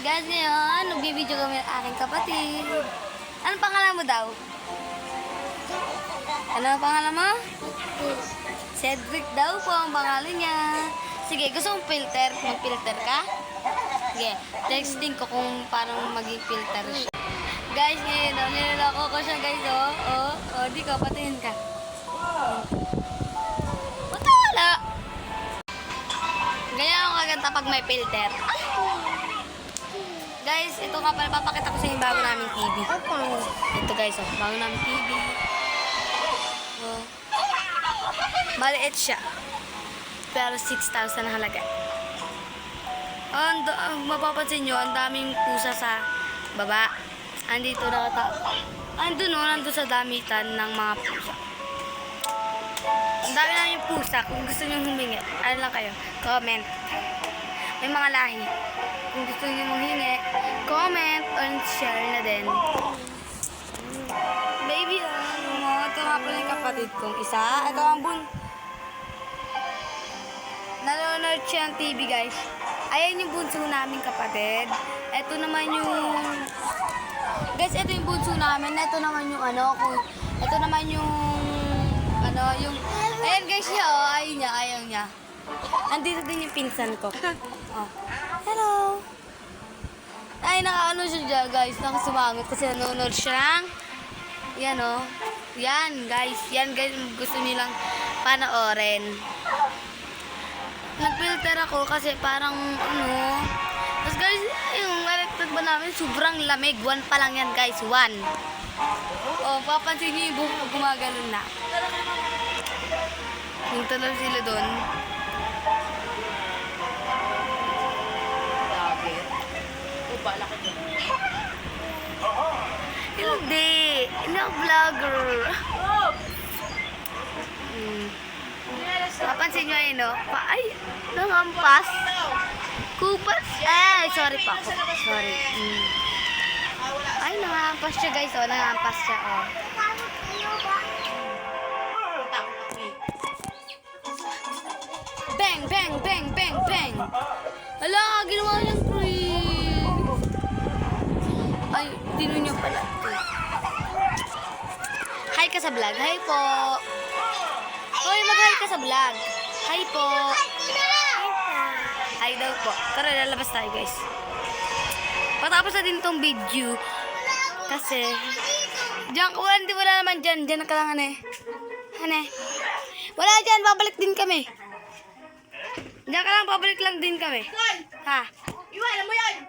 Guys, ngayon, nagbibideo kami ng aking kapatid. Anong pangalan mo daw? Ano ang pangalan mo? Cedric daw po ang pangalan niya. Sige, gusto mong filter? Mag-filter ka? Sige, texting ko kung parang maging filter siya. Guys, ngayon, niloloko ko siya guys, di ka, patingin ka. Wala. Ganyan ako kaganda pag may filter. Guys, ito nga pala, papakita ko sa inyo bago namin TV. Ito guys, bago namin TV. Maliit siya. Pero 6,000 halaga. Mapapansin nyo, ang daming pusa sa baba. Andito nandun sa damitan ng mga pusa. Ang dami namin pusa. Kung gusto nyo humingi, ano lang kayo, comment. May mga lahi. Kung gusto nyo manghingi, comment and share na din. Baby, ito nga pala yung kapatid kong isa. Ito ang nanonood siya ng TV, guys. Ayan yung bunso namin kapatid. Ito naman yung... Guys, ito yung bunso namin. Ito naman yung ito naman yung... Ayan guys siya, ayaw niya. Nandito din yung pinsan ko. Hello! Ay, nakaano siya dyan, guys. Nakasumangot kasi nanonood siya ng... Yan, guys. Yan, guys. Gusto nilang panoorin. Nag-filter ako kasi parang, Tapos, guys, yung electric ba namin, sobrang lamig. 1 pa lang yan, guys. 1. Papansin niyo yung buhok ko gumaganon na. Punta lang sila doon. Hindi ako vlogger. Papansin nyo yun, ay, nangampas. Kupas. Sorry pa ako. Sorry. Ay, nangampas siya, guys. Nangampas siya, Bang, bang, bang, bang, bang. Hala, ginawa niyang green. Ay, tino niya pala. Hi ka sa vlog. Hi po. Hoy, mag-hi ka sa vlog. Hi po. Hi daw po. Tara, lalabas tayo, guys. Patapos na din tong video. Kasi, wala naman dyan. Dyan ka lang, Wala dyan, babalik din kami. Diyan ka lang, babalik lang din kami. Ha? Iwanan mo yan!